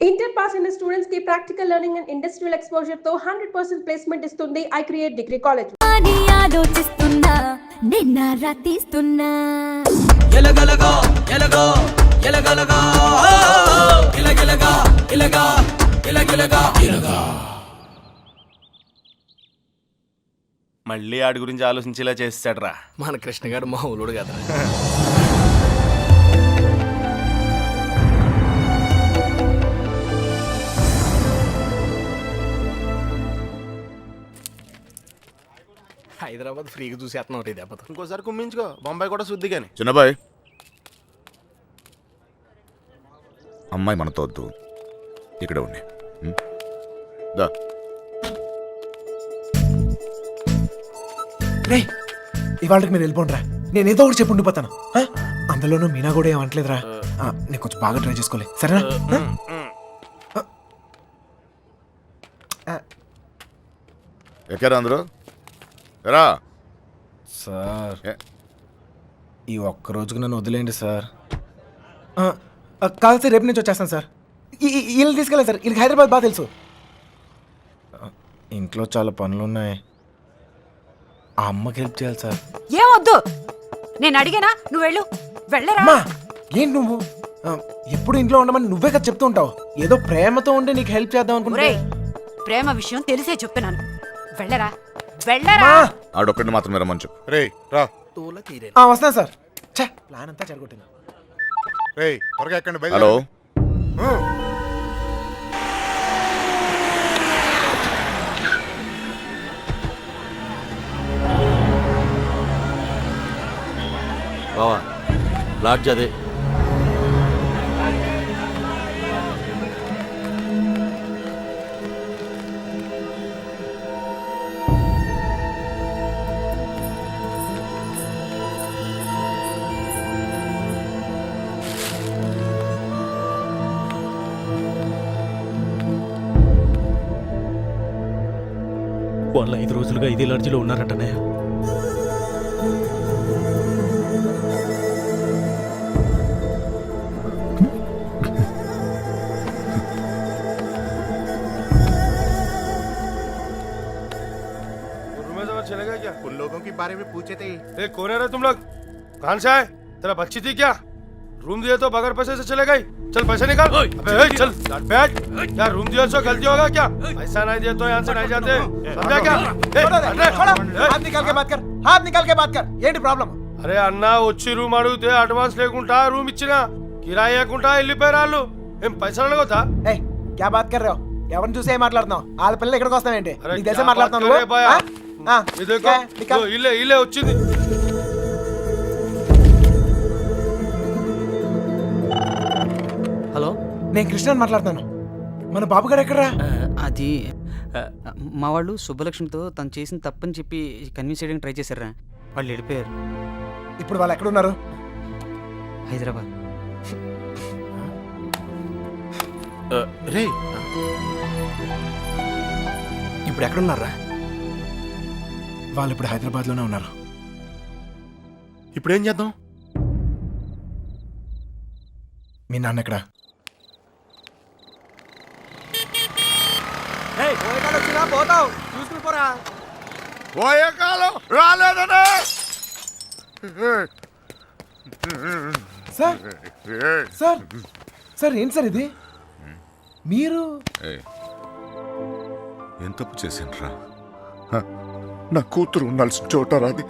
Inter pass అయిన students కి practical learning and industrial exposure తో 100% ప్లేస్మెంట్ ఇస్తుంది ఐ క్రియేట్ డిగ్రీ కాలేజ్. అని ఆలోచిస్తున్నా నిన్న రాతిస్తున్నా ఎలగలగా ఎలగా ఎలగలగా ఎలగలగా ఎలగా ఎలగలగా ఎలగా. మళ్ళీ ఆడి గురించి ఆలోచించేలా చేస్తాడ్రా మన కృష్ణ గారు మా ఊళ్ళోడు కదా. హైదరాబాద్ ఫ్రీగా చూసేస్తున్నావు రే దెబ్బతో. ఇంకోసారి కుమ్మించుకో, బొంబాయి కూడా శుద్ధి కానీ. చిన్నబాయ్, అమ్మాయి మనతో వద్దు, ఇక్కడ ఉండి దా. రే ఇవాళకి మీరు వెళ్ళిపోండిరా, నేను ఏదో ఒకటి చెప్పి ఉండిపోతాను. అందులోనూ మీనా కూడా ఏమంటలేదురా. నేను కొంచెం బాగా ట్రై చేసుకోలే, సరేనా? ఎక్కారా అందరూ? రా సార్, ఈ ఒక్క రోజుకు నన్ను వదిలేండి సార్. కాదు సార్, రేపు నుంచి వచ్చేస్తాను సార్. వీళ్ళు తీసుకెళ్ళాను సార్, వీళ్ళకి హైదరాబాద్ బాగా తెలుసు. ఇంట్లో చాలా పనులు ఉన్నాయి, ఆ అమ్మకి హెల్ప్ చేయాలి సార్. ఏమొద్దు, నేను అడిగానా, నువ్వు వెళ్ళు. వెళ్ళరా. అమ్మా ఏంటి నువ్వు ఎప్పుడు ఇంట్లో ఉండమని నువ్వే కదా చెప్తూ ఉంటావు. ఏదో ప్రేమతో ఉండి నీకు హెల్ప్ చేద్దాం అనుకుంటే. ప్రేమ విషయం తెలిసే చెప్తున్నాను. వెళ్ళరా వెళ్ళరా. ఆడొక్కడిని మాత్రమే రమ్మని చెప్పు. రే రా. వస్తాను సార్. ప్లాన్ అంతా చెడగొట్టింది. హలో, బావా లాడ్జ్ అదే. వాళ్ళు 5 రోజులుగా ఇదే లాడ్జిలో ఉన్నారంటనే. चलेगा क्या? उन लोगों के बारे में पूछे थे. कौन है रे तुम लोग? कहाँ से आए? तेरा बच्ची थी क्या? रूम दिए तो बगैर पैसे से चले गई. चल पैसे निकाल. अबे चल बैठ. क्या रूम दिया सो गलती होगा क्या? पैसा नहीं दिए तो यहाँ से नहीं जाते. समझा क्या? हाथ निकाल के बात कर, हाथ निकाल के बात कर. ఏంటి ప్రాబ్లం? అరే అన్న, వచ్చి రూమ్ అడిగితే అడ్వాన్స్ లేకుండా రూమ్ ఇచ్చినా, కిరాయి లేకుండా వెళ్ళిపోయారు వాళ్ళు. ఏం పైసలు అడగొద్దా? ఏ క్యా బాత్ కర్ రहे हो? ఎవరిని చూసే మాట్లాడుతున్నావు? వాళ్ళ పిల్లలు ఇక్కడికి వస్తావేంటి? నీకు తెలిసే మాట్లాడుతున్నావు నువ్వు? ఇల్లే ఇల్లే వచ్చింది. హలో, నేను కృష్ణని మాట్లాడుతాను. మన బాబు గారు ఎక్కడరా? అది మా వాళ్ళు సుబ్బలక్ష్మితో తను చేసిన తప్పని చెప్పి కన్విన్స్ చేయడానికి ట్రై చేశారా, వాళ్ళు వెళ్ళిపోయారు. ఇప్పుడు వాళ్ళు ఎక్కడున్నారు? హైదరాబాద్. రే ఇప్పుడు ఎక్కడున్నారా? వాళ్ళు ఇప్పుడు హైదరాబాద్లోనే ఉన్నారు. ఇప్పుడు ఏం చేద్దాం? మీ నాన్న ఎక్కడ? పోతావు చూసుకుని పోరా. పోయే కాలం రాలేదనే. సార్ సార్ సార్, ఏంటి సార్ ఇది? మీరు ఏం తప్పు చేసిండ్రా? నా కూతురు ఉండాల్సిన చోట రాది,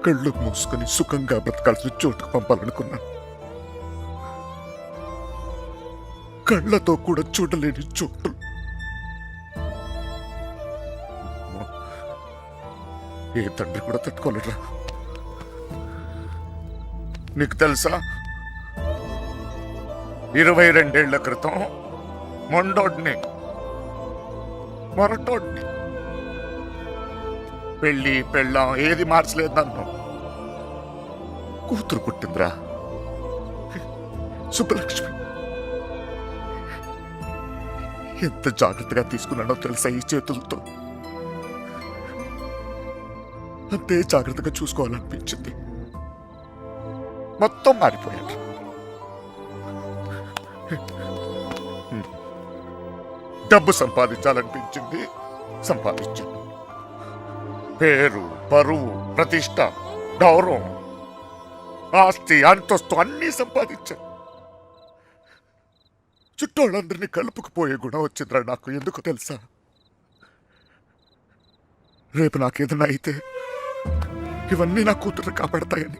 కళ్ళు మూసుకొని సుఖంగా బ్రతకాల్సిన చోటుకు పంపాలనుకున్నాను. కళ్ళతో కూడా చూడలేని చోటు. ఏ తండ్రి కూడా తట్టుకోలేరా. నీకు తెలుసా, 22 ఏళ్ల క్రితం మొండోడ్ని మొరటోడ్ని పెళ్ళి పెళ్ళాం ఏది మార్చలేదు నన్ను. కూతురు పుట్టిందిరా, సుబ్బలక్ష్మి. ఎంత జాగ్రత్తగా తీసుకున్నానో తెలుసా ఈ చేతులతో. అంతే జాగ్రత్తగా చూసుకోవాలనిపించింది. మొత్తం మారిపోయాడు. డబ్బు సంపాదించాలనిపించింది, సంపాదించాను. పేరు, పరువు, ప్రతిష్ట, గౌరవం, ఆస్తి, అంతస్తు అన్నీ సంపాదించాను. చుట్టోళ్ళందరినీ కలుపుకుపోయే గుణం వచ్చిందిరా నాకు. ఎందుకు తెలుసా? రేపు నాకేదైనా అయితే ఇవన్నీ నా కూతురు కాపాడతాయని.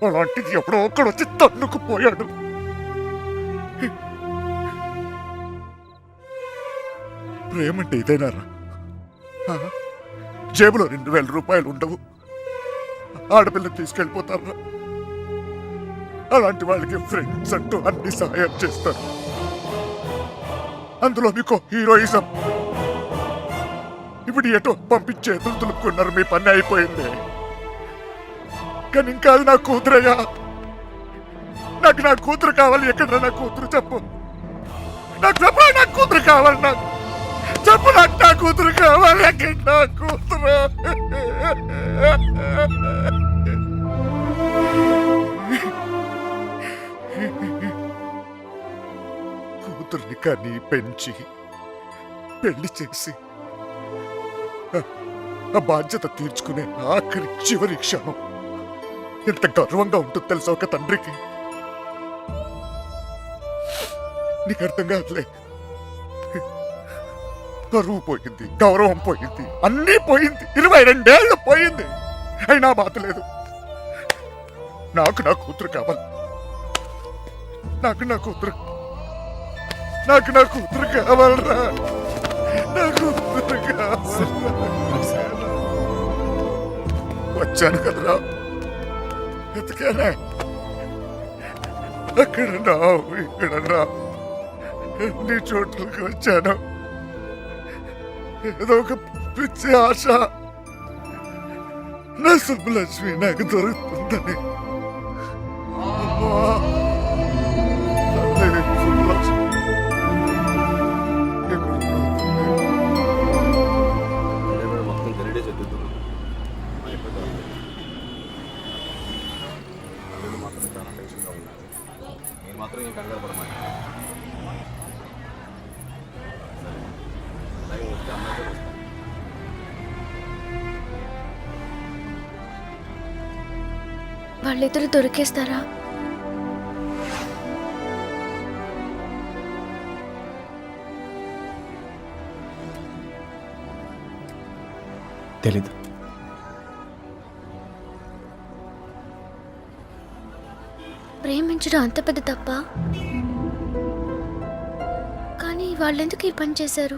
అలాంటిది ఎప్పుడో ఒక్కడు వచ్చి తన్నుకుపోయాడు. ప్రేమంటే ఇదేనారా? జేబులో 2000 రూపాయలు ఉండవు, ఆడపిల్లని తీసుకెళ్ళిపోతారా? అలాంటి వాళ్ళకి ఫ్రెండ్స్ అంటూ అన్ని సహాయం చేస్తారు. అందులో మీకు హీరోయిజం. ఇప్పుడు ఎటో పంపించే ఎదురు తులుపుకున్నారు, మీ పని అయిపోయింది. కానీ ఇంకా అది నా కూతురయ్యా. నాకు నా కూతురు కావాలి. ఎక్కడ నా కూతురు? చెప్పు నాకు, చెప్పు నా కూతురు కావాలి. నాకు చెప్పు, నాకు నా కూతురు కావాలి. ఎక్కడ నా కూతురు? కూతుర్ని కానీ పెంచి పెళ్లి చేసి ఆ బాధ్యత తీర్చుకునే ఆఖరి చివరి క్షణం ఎంత గర్వంగా ఉంటుంది తెలుసా ఒక తండ్రికి. నీకు అర్థం కాదులే. పరువు పోయింది, గౌరవం పోయింది, అన్నీ పోయింది. 22 ఏళ్ళు పోయింది. అయినా బాధ లేదు. నాకు నా కూతురు కావాలి. నాకు నా కూతురు కావాలరా. నా కూతురు కావాలి. వచ్చాను కదరా, ఎత్తుకానే. అక్కడ రావు, ఇక్కడ రావు, నీ చోట్లకి వచ్చాను. ఏదో ఒక పిచ్చి ఆశ, నా సుబ్బలక్ష్మి నాకు దొరుకుతుందని. అమ్మా, తల్లి సుబ్బలక్ష్మి మాత్రం ఈ కంగారు పడమాట. వాళ్ళిద్దరు దొరికేస్తారా? తెలీదు. ప్రేమించడం అంత పెద్ద తప్ప? కానీ వాళ్ళెందుకు ఈ పని చేశారు?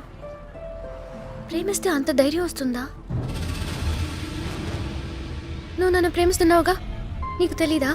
ప్రేమిస్తే అంత ధైర్యం వస్తుందా? నువ్వు నన్ను ప్రేమిస్తున్నావుగా, నీకు తెలీదా?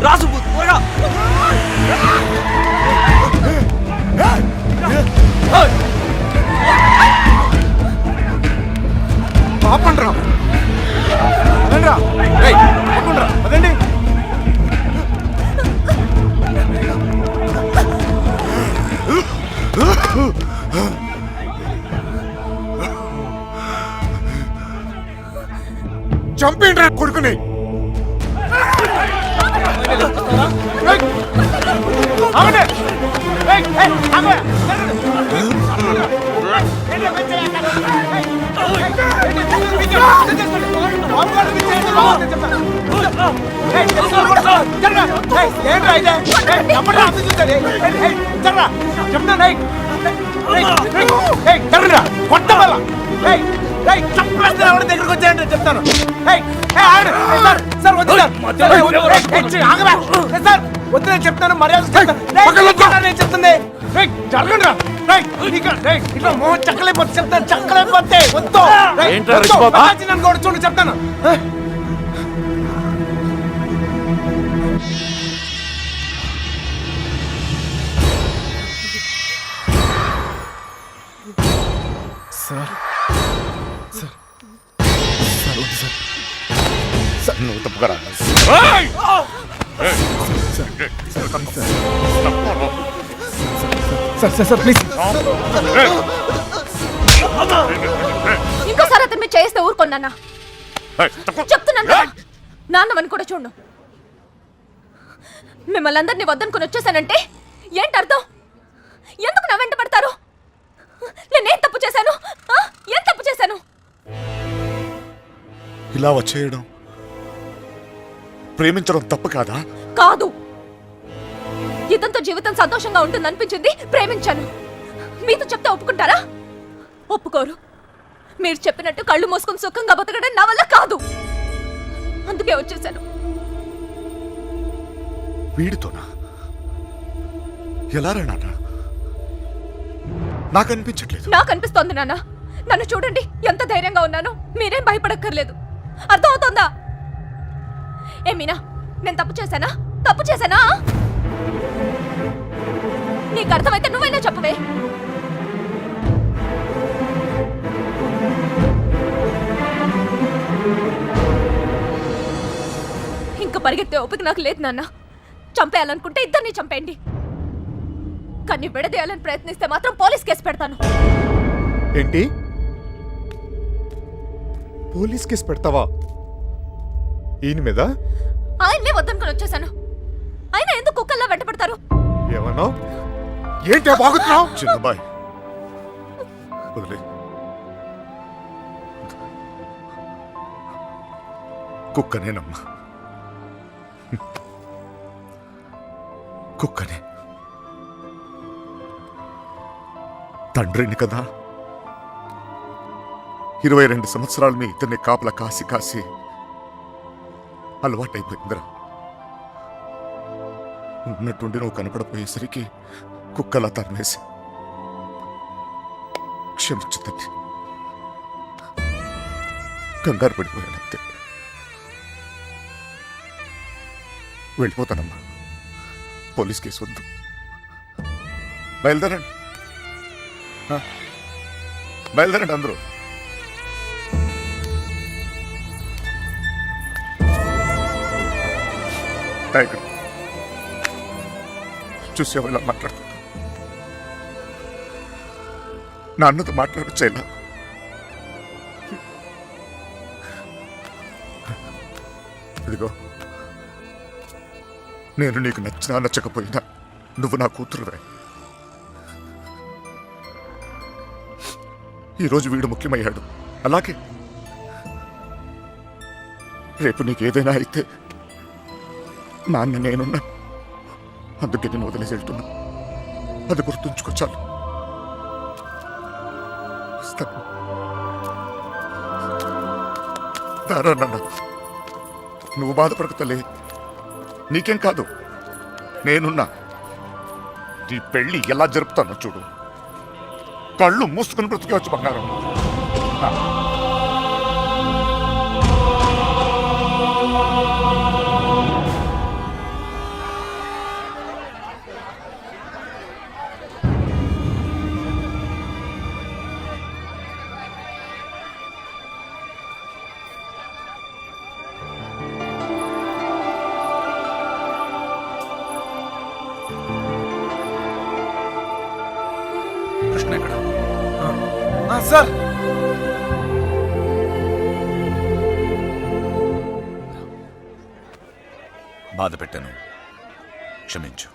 రాసు త్వరగా. ఆపండ్రా, అదండి. చంపేండ్రా కొడుకుని. దగ్గరకు వచ్చాయంటే చెప్తాను. వద్దు చెప్తాను, మర్యాద నేను చెప్తుంది. జరగండి ఇట్లా మోహన్ చక్కలేకపోతే చెప్తాను, చక్కలేకపోతే వద్దు నన్ను కూడా చూడండి చెప్తాను. సార్ సార్ సార్ వద్దు సార్. సార్ నువ్వు తప్పుగా సార్ సార్ సార్ ప్లీజ్. ఇంకోసారి అతను మీరు చేస్తే ఊరుకోన్నా. చెప్తున్నాను కదా, నాన్నమని కూడా చూడు. మిమ్మల్ని అందరినీ వద్దనుకుని వచ్చేసానంటే ఏంటి అర్థం? ఎందుకు నా వెంట పడతారు? నేనేం తప్పు చేశాను? ఏం తప్పు చేశాను? ఇలా వచ్చేయడం ప్రేమించడం తప్పు కాదా? కాదు. ఇదంతా జీవితం సంతోషంగా ఉంటుంది అనిపించింది, ప్రేమించాను. మీతో చెప్తే ఒప్పుకుంటారా? ఒప్పుకోరు. మీరు చెప్పినట్టు కళ్ళు మూసుకుని సుఖంగా బతకడం నా వల్ల కాదు. అందుకే వచ్చేసాను. వీడితోనా? ఎలా రా నాన్న? నాకు అనిపించట్లేదు. నాకు అనిపిస్తోంది నాన్న. నన్ను చూడండి, ఎంత ధైర్యంగా ఉన్నాను. మీరేం భయపడక్కర్లేదు. అర్థమవుతోందా? ఏ మీనా, నేను తప్పు చేశానా? తప్పు చేశానా? నీకు అర్థమైతే నువ్వైనా చెప్పవే. ఇంక పరిగెత్తే ఓపిక నాకు లేదు నాన్న. చంపేయాలనుకుంటే ఇద్దరిని చంపేయండి, కానీ విడదీయాలని ప్రయత్నిస్తే మాత్రం పోలీస్ కేసు పెడతాను. ఏంటి? పోలీస్ కేసు పెడతావా ఈయన మీద? ఆయన్నే వద్దనుకుని వచ్చేసాను. ఆయన ఎందుకు కుక్కల్లా వెంట పడతారు? ఏమన్నా? ఏంటి బాగుతున్నావు? చిన్నబాయ్ వదిలే. కుక్కనేనమ్మా, కుక్కనే. తండ్రిని కదా, 22 సంవత్సరాలు మీ ఇద్దరిని కాపలా కాసి కాసి అలవాటైపోయిందిరా. ఉన్నట్టుండి నువ్వు కనపడపోయేసరికి కుక్కలా తరిమేసి. క్షమించు తండ్రి, కంగారు పడిపోయానంతే. వెళ్ళిపోతానమ్మా, పోలీస్ కేసు వద్దు. బయలుదేరండి, బయలుదేరండి అందరూ. ఇక్కడ చూసేవా ఇలా మాట్లాడుతున్నా? నా అన్నతో మాట్లాడొచ్చేలా. ఇదిగో, నేను నీకు నచ్చినా నచ్చకపోయినా నువ్వు నా కూతురువే. ఈరోజు వీడు ముఖ్యమయ్యాడు, అలాగే రేపు నీకేదైనా అయితే నాన్న నేనున్నా. అందుకే నేను వదిలేసి వెళ్తున్నా. అది గుర్తుంచుకొచ్చాను. దారా నాన్న, నువ్వు బాధపడకు తల్లి. నీకేం కాదు, నేనున్నా. నీ పెళ్ళి ఎలా జరుపుతానో చూడు. కళ్ళు మూసుకుని బ్రతికేవచ్చు బంగారం. కృష్ణ ఎక్కడ? సార్ బాధ పెట్టాను, క్షమించు.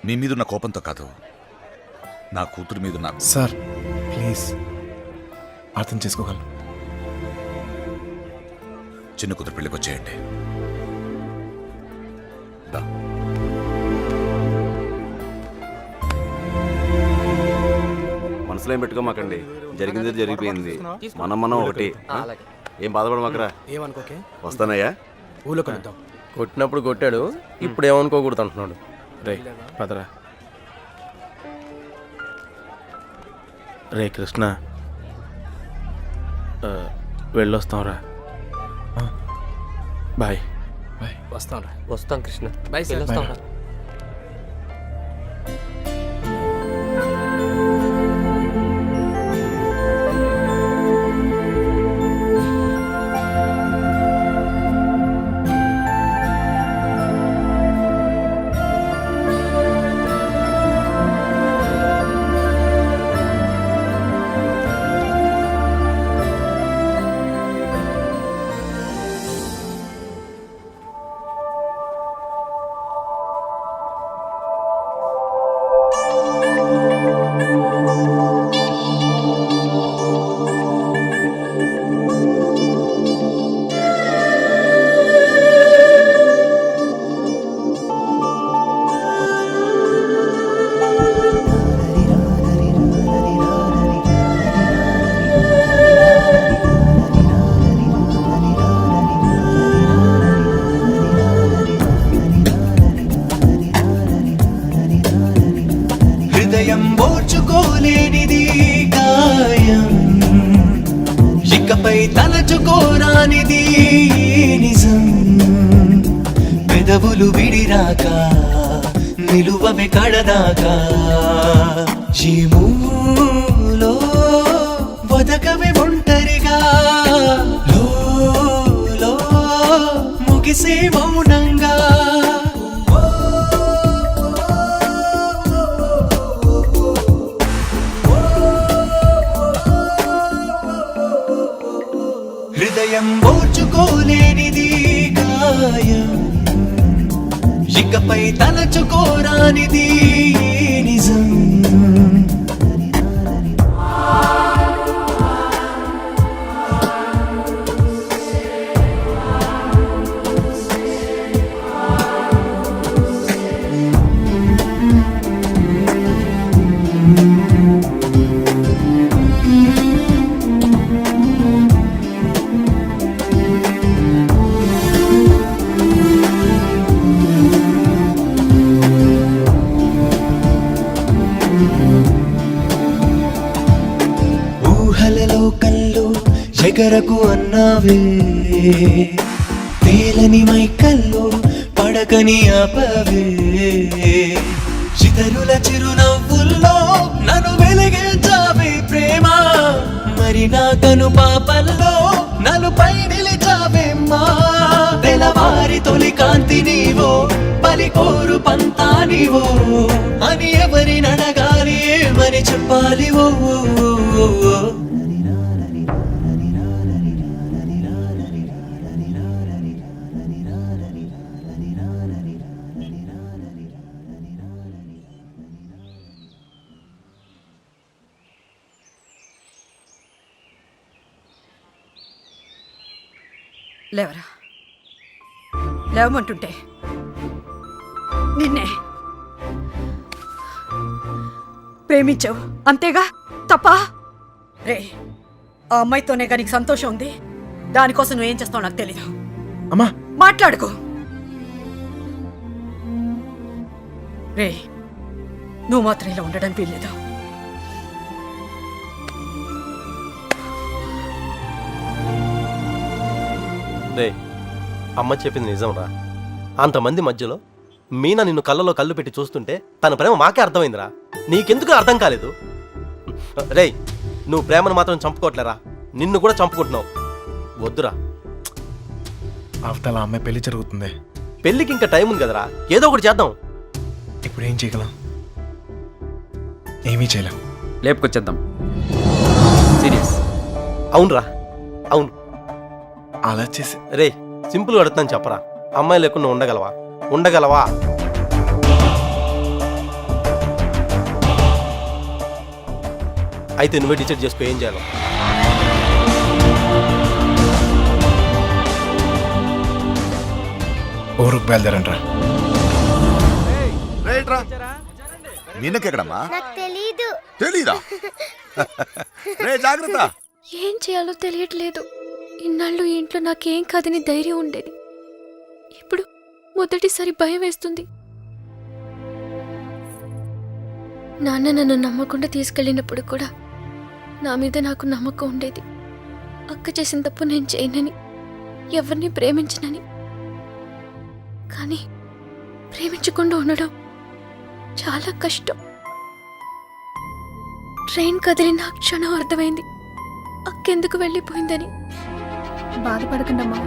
నీ మీదున్న కోపంతో కాదు, నా కూతురు మీద నాకు. సార్ ప్లీజ్ అర్థం చేసుకోగలను. చిన్న కూతురు పెళ్ళికి వచ్చేయండి. దా. మనసులో ఏం పెట్టుకోమాకండి, జరిగింది జరిగిపోయింది. మనం ఒకటి. ఏం బాధపడమాకరా. ఏమనుకోకే, వస్తానయ్యా. ఊళ్ళో కలుద్దాం. కొట్టినప్పుడు కొట్టాడు, ఇప్పుడు ఏమనుకోకూడదు అంటున్నాడు. రే పదరా. రే కృష్ణ, వెళ్ళొస్తాంరా. బాయ్. వస్తాం కృష్ణ. వెళ్ళొస్తాం రా. హృదయం ఓర్చుకోలేనిది గాయం, ఇకపై తలచుకోరానిది నిజం. పెదవులు విడిరాక నిలువవే కడదాకా, జీములో వదకవే ఒంటరిగా, లో ముగిసే మౌనంగా. హృదయం ఓర్చుకోలేనిది గాయం, ఇకపై తలచుకోరానిది నిజం. ఊహలలో కళ్ళు ఎగరకు అన్నావే, తేలని మైకల్లో పడకని ఆపవే. చితరుల చిరునవ్వుల్లో నన్ను వెలిగించావే ప్రేమ, మరి నా కను పాపల్లో నలుపై నిలిచావేమ్మా. తెలవారి తొలి కాంతి నీవో, పలికోరు పంతా నీవో, అని ఎవరి నడగాలి ఏమని చెప్పాలి. ఓ లేవరా, లేవమంటుంటే నిన్నే ప్రేమించావు అంతేగా, తప్ప? రే, ఆ అమ్మాయితోనే కానీ సంతోషం ఉంది, దానికోసం నువ్వేం చేస్తావు నాకు తెలీదు. అమ్మా మాట్లాడుకో. రే, నువ్వు మాత్రం ఇలా ఉండడానికి వీల్లేదు. రే, అమ్మ చెప్పింది నిజంరా. అంతమంది మధ్యలో మీనా నిన్ను కళ్ళలో కళ్ళు పెట్టి చూస్తుంటే తన ప్రేమ మాకే అర్థమైందిరా, నీకెందుకు అర్థం కాలేదు? రేయ్, నువ్వు ప్రేమను మాత్రం చంపుకోవట్లేరా, నిన్ను కూడా చంపుకుంటున్నావు. వద్దురా. అవతల అమ్మాయి పెళ్లి జరుగుతుంది, పెళ్ళికి ఇంకా టైం ఉంది కదరా, ఏదో ఒకటి చేద్దాం. ఇప్పుడు ఏం చేయగలం? ఏమీ చేయలేం. లేపుకొచ్చేద్దాం. సీరియస్. అవునరా, అవును. అలా చేసి రే, సింపుల్గా అడుగుతాను చెప్పరా, అమ్మాయి లేకుండా ఉండగలవా? ఉండగలవా? అయితే నువ్వే డిసైడ్ చేసుకో ఏం చేయాలో. ఊరుకు బయలుదేరంట్రా. రైట్ రా. మీనకెక్కడమ్మా? నాకు తెలీదు. తెలీదా? రే జాగ్రత్త. ఏం చేయాలో తెలియట్లేదు. ఇన్నాళ్ళు ఈ ఇంట్లో నాకేం కాదని ధైర్యం ఉండేది. ఇప్పుడు మొదటిసారి భయం వేస్తుంది. నాన్న నన్ను నమ్మకుండా తీసుకెళ్ళినప్పుడు కూడా నా మీద నాకు నమ్మకం ఉండేది. అక్క చేసిన తప్పు నేను చేయనని, ఎవరిని ప్రేమించనని. కానీ ప్రేమించకుండా ఉండడం చాలా కష్టం. ట్రైన్ కదిలిన క్షణం అర్థమైంది అక్కెందుకు వెళ్ళిపోయిందని. బాధపడకండమ్మా.